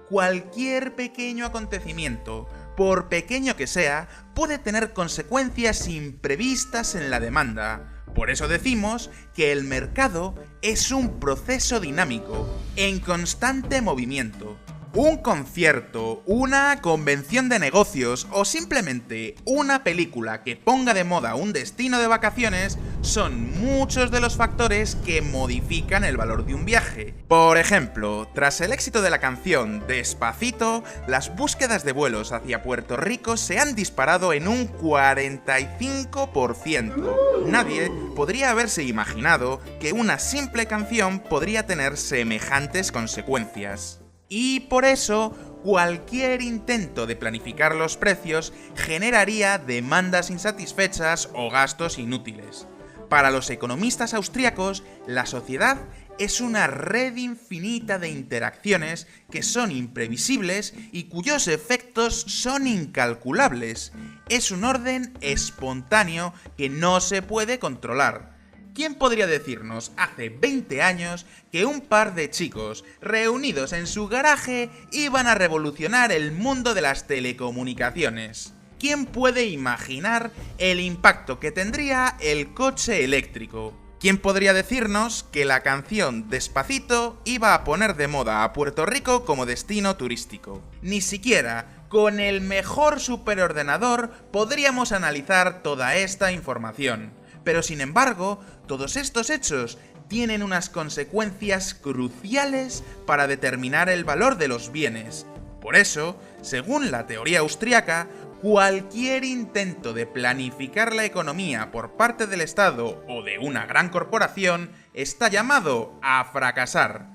Cualquier pequeño acontecimiento, por pequeño que sea, puede tener consecuencias imprevistas en la demanda. Por eso decimos que el mercado es un proceso dinámico, en constante movimiento. Un concierto, una convención de negocios o simplemente una película que ponga de moda un destino de vacaciones son muchos de los factores que modifican el valor de un viaje. Por ejemplo, tras el éxito de la canción Despacito, las búsquedas de vuelos hacia Puerto Rico se han disparado en un 45%. Nadie podría haberse imaginado que una simple canción podría tener semejantes consecuencias. Y por eso, cualquier intento de planificar los precios generaría demandas insatisfechas o gastos inútiles. Para los economistas austríacos, la sociedad es una red infinita de interacciones que son imprevisibles y cuyos efectos son incalculables. Es un orden espontáneo que no se puede controlar. ¿Quién podría decirnos hace 20 años que un par de chicos reunidos en su garaje iban a revolucionar el mundo de las telecomunicaciones? ¿Quién puede imaginar el impacto que tendría el coche eléctrico? ¿Quién podría decirnos que la canción Despacito iba a poner de moda a Puerto Rico como destino turístico? Ni siquiera con el mejor superordenador podríamos analizar toda esta información. Pero sin embargo, todos estos hechos tienen unas consecuencias cruciales para determinar el valor de los bienes. Por eso, según la teoría austríaca, cualquier intento de planificar la economía por parte del Estado o de una gran corporación está llamado a fracasar.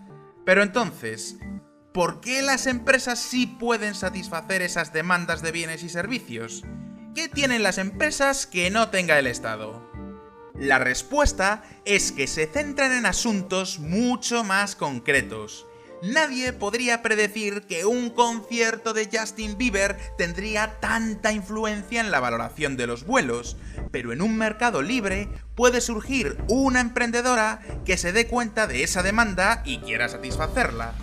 Pero entonces, ¿por qué las empresas sí pueden satisfacer esas demandas de bienes y servicios? ¿Qué tienen las empresas que no tenga el Estado? La respuesta es que se centran en asuntos mucho más concretos. Nadie podría predecir que un concierto de Justin Bieber tendría tanta influencia en la valoración de los vuelos, pero en un mercado libre puede surgir una emprendedora que se dé cuenta de esa demanda y quiera satisfacerla.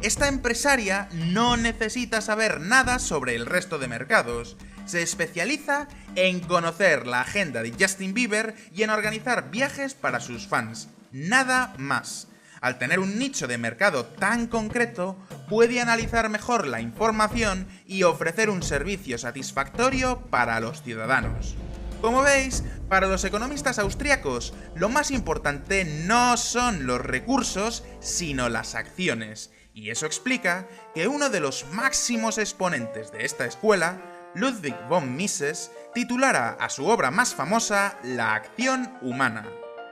Esta empresaria no necesita saber nada sobre el resto de mercados. Se especializa en conocer la agenda de Justin Bieber y en organizar viajes para sus fans. Nada más. Al tener un nicho de mercado tan concreto, puede analizar mejor la información y ofrecer un servicio satisfactorio para los ciudadanos. Como veis, para los economistas austríacos, lo más importante no son los recursos, sino las acciones. Y eso explica que uno de los máximos exponentes de esta escuela, Ludwig von Mises, titulara a su obra más famosa La acción humana.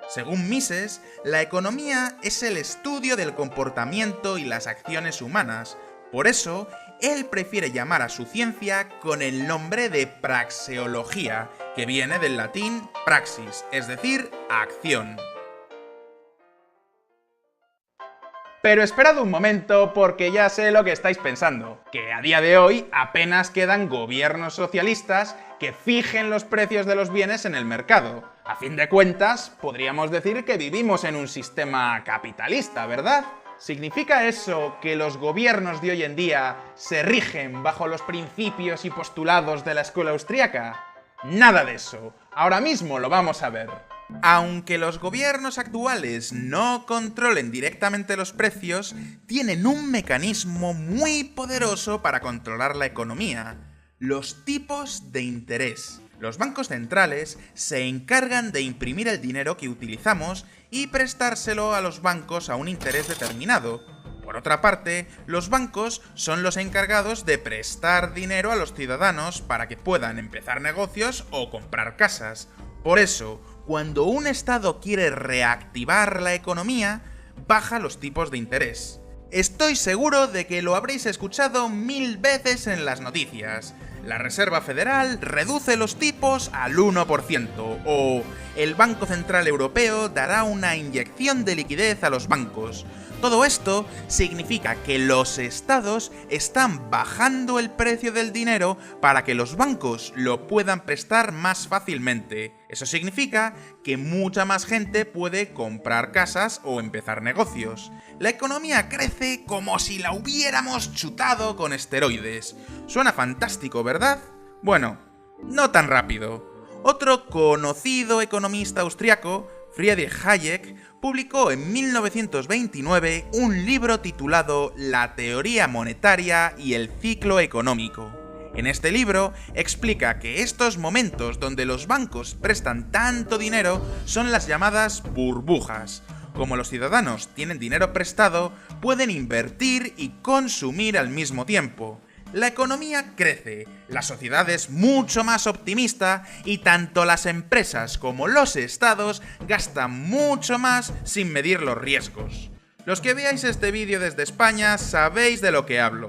Según Mises, la economía es el estudio del comportamiento y las acciones humanas. Por eso, él prefiere llamar a su ciencia con el nombre de praxeología, que viene del latín praxis, es decir, acción. Pero esperad un momento, porque ya sé lo que estáis pensando, que a día de hoy apenas quedan gobiernos socialistas que fijen los precios de los bienes en el mercado. A fin de cuentas, podríamos decir que vivimos en un sistema capitalista, ¿verdad? ¿Significa eso que los gobiernos de hoy en día se rigen bajo los principios y postulados de la escuela austríaca? Nada de eso. Ahora mismo lo vamos a ver. Aunque los gobiernos actuales no controlen directamente los precios, tienen un mecanismo muy poderoso para controlar la economía: los tipos de interés. Los bancos centrales se encargan de imprimir el dinero que utilizamos y prestárselo a los bancos a un interés determinado. Por otra parte, los bancos son los encargados de prestar dinero a los ciudadanos para que puedan empezar negocios o comprar casas. Por eso, cuando un Estado quiere reactivar la economía, baja los tipos de interés. Estoy seguro de que lo habréis escuchado 1000 veces en las noticias. La Reserva Federal reduce los tipos al 1%, o el Banco Central Europeo dará una inyección de liquidez a los bancos. Todo esto significa que los estados están bajando el precio del dinero para que los bancos lo puedan prestar más fácilmente. Eso significa que mucha más gente puede comprar casas o empezar negocios. La economía crece como si la hubiéramos chutado con esteroides. Suena fantástico, ¿verdad? Bueno, no tan rápido. Otro conocido economista austriaco, Friedrich Hayek, publicó en 1929 un libro titulado La teoría monetaria y el ciclo económico. En este libro explica que estos momentos donde los bancos prestan tanto dinero son las llamadas burbujas. Como los ciudadanos tienen dinero prestado, pueden invertir y consumir al mismo tiempo. La economía crece, la sociedad es mucho más optimista y tanto las empresas como los estados gastan mucho más sin medir los riesgos. Los que veáis este vídeo desde España sabéis de lo que hablo.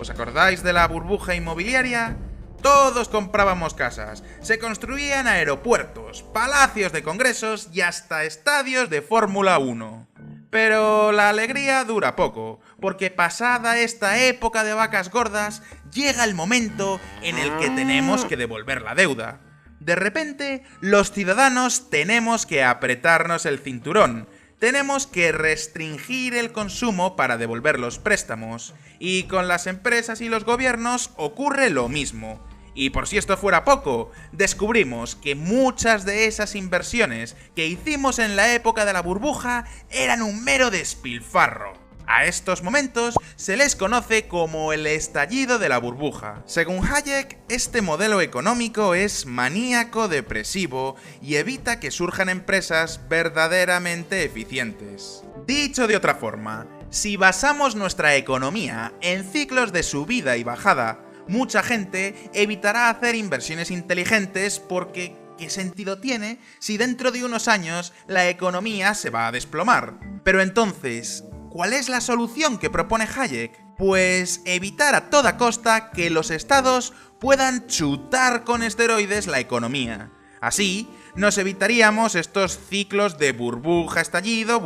¿Os acordáis de la burbuja inmobiliaria? Todos comprábamos casas, se construían aeropuertos, palacios de congresos y hasta estadios de Fórmula 1. Pero la alegría dura poco, porque pasada esta época de vacas gordas, llega el momento en el que tenemos que devolver la deuda. De repente, los ciudadanos tenemos que apretarnos el cinturón, tenemos que restringir el consumo para devolver los préstamos, y con las empresas y los gobiernos ocurre lo mismo. Y por si esto fuera poco, descubrimos que muchas de esas inversiones que hicimos en la época de la burbuja eran un mero despilfarro. A estos momentos se les conoce como el estallido de la burbuja. Según Hayek, este modelo económico es maníaco depresivo y evita que surjan empresas verdaderamente eficientes. Dicho de otra forma, si basamos nuestra economía en ciclos de subida y bajada, mucha gente evitará hacer inversiones inteligentes porque ¿qué sentido tiene si dentro de unos años la economía se va a desplomar? Pero entonces, ¿cuál es la solución que propone Hayek? Pues evitar a toda costa que los estados puedan chutar con esteroides la economía. Así, nos evitaríamos estos ciclos de burbuja, estallido.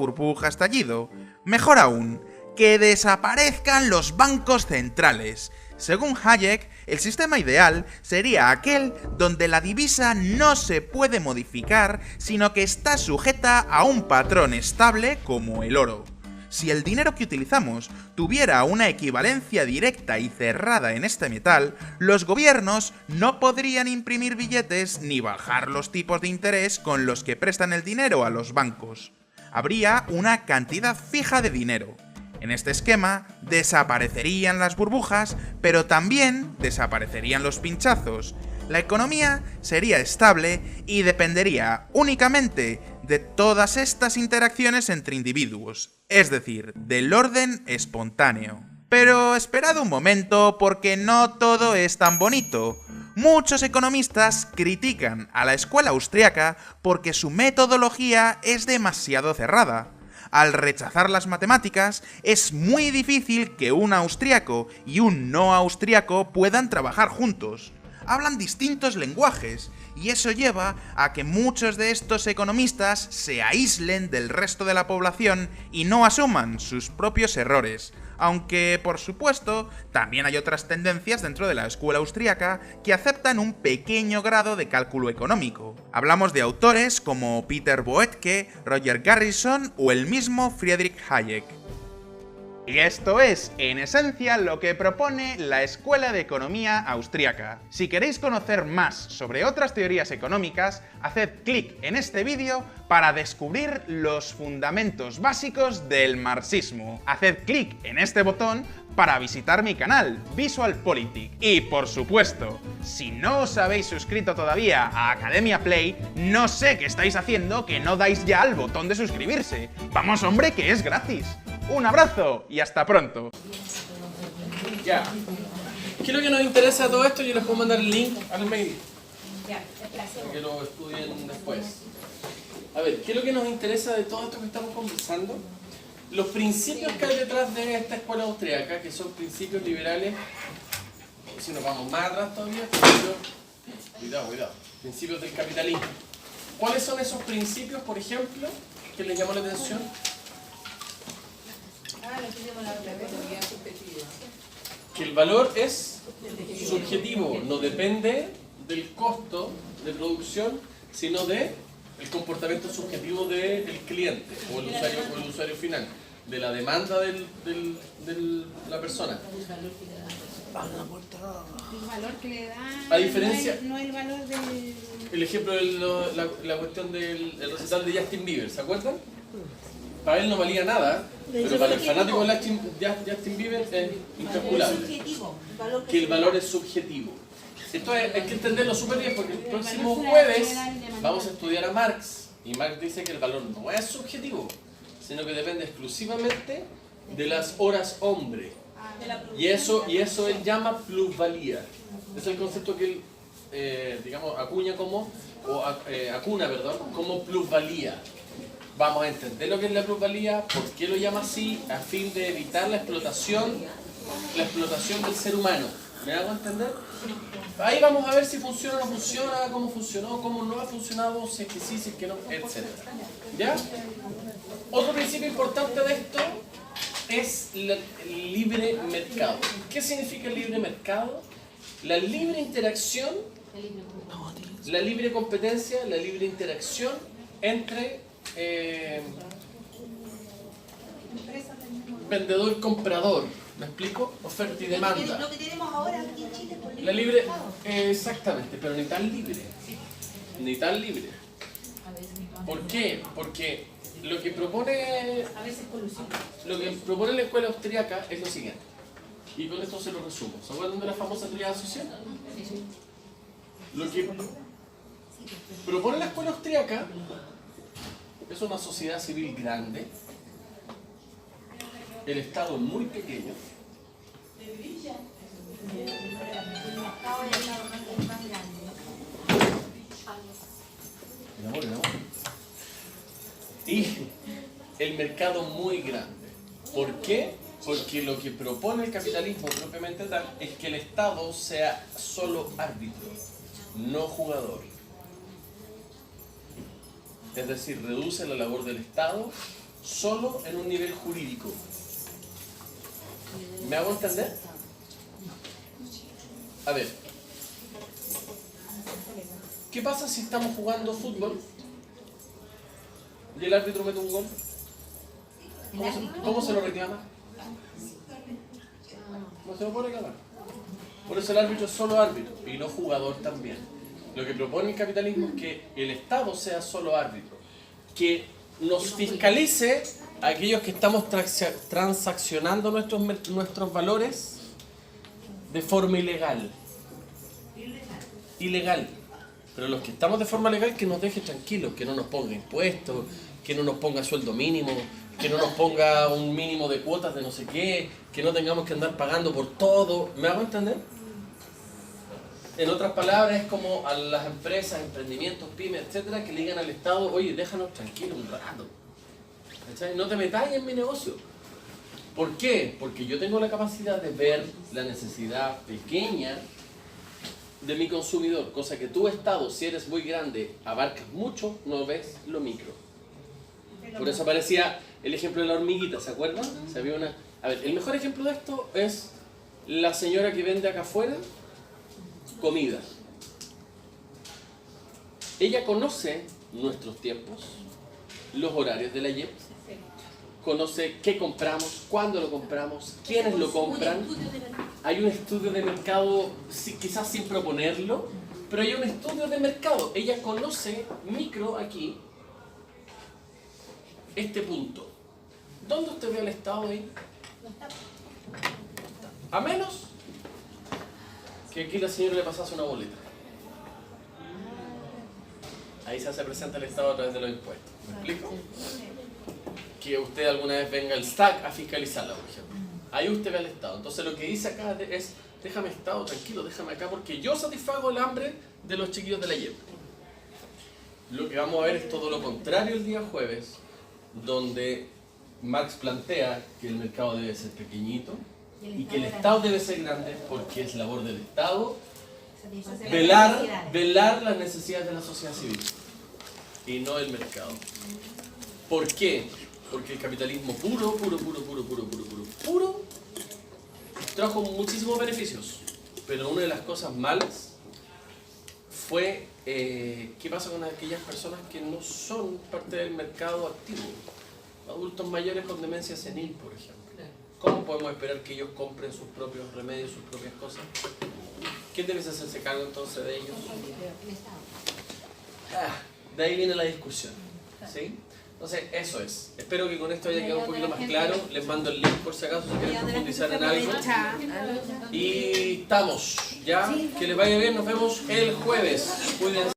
Mejor aún, que desaparezcan los bancos centrales. Según Hayek, el sistema ideal sería aquel donde la divisa no se puede modificar, sino que está sujeta a un patrón estable como el oro. Si el dinero que utilizamos tuviera una equivalencia directa y cerrada en este metal, los gobiernos no podrían imprimir billetes ni bajar los tipos de interés con los que prestan el dinero a los bancos. Habría una cantidad fija de dinero. En este esquema desaparecerían las burbujas, pero también desaparecerían los pinchazos. La economía sería estable y dependería únicamente de todas estas interacciones entre individuos, es decir, del orden espontáneo. Pero esperad un momento, porque no todo es tan bonito. Muchos economistas critican a la escuela austriaca porque su metodología es demasiado cerrada. Al rechazar las matemáticas, es muy difícil que un austriaco y un no austriaco puedan trabajar juntos. Hablan distintos lenguajes, y eso lleva a que muchos de estos economistas se aíslen del resto de la población y no asuman sus propios errores. Aunque, por supuesto, también hay otras tendencias dentro de la escuela austriaca que aceptan un pequeño grado de cálculo económico. Hablamos de autores como Peter Boetke, Roger Garrison o el mismo Friedrich Hayek. Y esto es, en esencia, lo que propone la Escuela de Economía Austriaca. Si queréis conocer más sobre otras teorías económicas, haced clic en este vídeo para descubrir los fundamentos básicos del marxismo. Haced clic en este botón para visitar mi canal, VisualPolitik. Y por supuesto, si no os habéis suscrito todavía a Academia Play, no sé qué estáis haciendo que no dais ya al botón de suscribirse. ¡Vamos, hombre, que es gratis! Un abrazo y hasta pronto. Ya. ¿Qué es lo que nos interesa de todo esto? Yo les puedo mandar el link al mail. Para que lo estudien después. A ver, ¿qué es lo que nos interesa de todo esto que estamos conversando? Los principios que hay detrás de esta escuela austríaca, que son principios liberales. Si nos vamos más atrás todavía, cuidado, principios del capitalismo. ¿Cuáles son esos principios, por ejemplo, que les llamó la atención? Que el valor es subjetivo, no depende del costo de producción, sino del comportamiento subjetivo del cliente o el usuario final, de la demanda de la persona. El valor que le da, a diferencia, no el valor del... El ejemplo de la cuestión del recital de Justin Bieber, ¿se acuerdan? Para él no valía nada, pero para el fanático de Justin Bieber es incalculable. Que el valor es subjetivo. Esto hay que entenderlo súper bien, porque el próximo jueves vamos a estudiar a Marx. Y Marx dice que el valor no es subjetivo, sino que depende exclusivamente de las horas hombre. Y eso él llama plusvalía. Es el concepto que él, digamos, acuna como plusvalía. Vamos a entender lo que es la plusvalía, por qué lo llama así, a fin de evitar la explotación del ser humano. ¿Me hago entender? Ahí vamos a ver si funciona o no funciona, cómo funcionó, cómo no ha funcionado, si es que sí, si es que no, etc. ¿Ya? Otro principio importante de esto es el libre mercado. ¿Qué significa el libre mercado? La libre interacción, la libre competencia, la libre interacción entre vendedor y comprador. ¿Me explico? Oferta y demanda. Lo que tenemos ahora aquí en Chile. La libre, exactamente, pero ni tan libre. Ni tan libre. ¿Por qué? Porque lo que propone la escuela austríaca es lo siguiente. Y con esto se lo resumo. ¿Se acuerdan de la famosa tríada social? Lo que propone la escuela austríaca es una sociedad civil grande, el Estado muy pequeño, y el mercado muy grande. ¿Por qué? Porque lo que propone el capitalismo propiamente tal es que el Estado sea solo árbitro, no jugador. Es decir, reduce la labor del Estado solo en un nivel jurídico. ¿Me hago entender? A ver, ¿qué pasa si estamos jugando fútbol y el árbitro mete un gol? ¿Cómo se lo reclama? No se lo puede reclamar. Por eso el árbitro es solo árbitro y no jugador también. Lo que propone el capitalismo es que el Estado sea solo árbitro, que nos fiscalice a aquellos que estamos transaccionando nuestros valores de forma ilegal. Ilegal. Pero los que estamos de forma legal, que nos deje tranquilos, que no nos ponga impuestos, que no nos ponga sueldo mínimo, que no nos ponga un mínimo de cuotas de no sé qué, que no tengamos que andar pagando por todo. ¿Me hago entender? En otras palabras, es como a las empresas, emprendimientos, pymes, etcétera, que le digan al Estado, oye, déjanos tranquilos un rato. ¿Cachai? No te metas en mi negocio. ¿Por qué? Porque yo tengo la capacidad de ver la necesidad pequeña de mi consumidor, cosa que tú, Estado, si eres muy grande, abarcas mucho, no ves lo micro. Por eso aparecía el ejemplo de la hormiguita, ¿se acuerdan? Se había una... A ver, el mejor ejemplo de esto es la señora que vende acá afuera comida. Ella conoce nuestros tiempos, los horarios de la YEP, conoce qué compramos, cuándo lo compramos, quiénes lo compran. Hay un estudio de mercado, quizás sin proponerlo, pero hay un estudio de mercado. Ella conoce micro aquí este punto. ¿Dónde usted ve al Estado ahí? A menos que aquí la señora le pasase una boleta. Ahí se hace presente el Estado a través de los impuestos. ¿Me explico? Que usted alguna vez venga al SAC a fiscalizarla, por ejemplo. Ahí usted ve al Estado. Entonces lo que dice acá es, déjame Estado, tranquilo, déjame acá, porque yo satisfago el hambre de los chiquillos de la YEP. Lo que vamos a ver es todo lo contrario el día jueves, donde Marx plantea que el mercado debe ser pequeñito y que el Estado debe ser grande, porque es labor del Estado velar las necesidades de la sociedad civil y no el mercado. ¿Por qué? Porque el capitalismo puro trajo muchísimos beneficios, pero una de las cosas malas fue qué pasa con aquellas personas que no son parte del mercado activo. Adultos mayores con demencia senil, por ejemplo. ¿Cómo podemos esperar que ellos compren sus propios remedios, sus propias cosas? ¿Quién debe hacerse cargo entonces de ellos? De ahí viene la discusión, ¿sí? Entonces, eso es. Espero que con esto haya quedado un poquito más claro. Les mando el link por si acaso, si quieren profundizar en algo. Y estamos, ¿ya? Que les vaya bien. Nos vemos el jueves. Cuídense.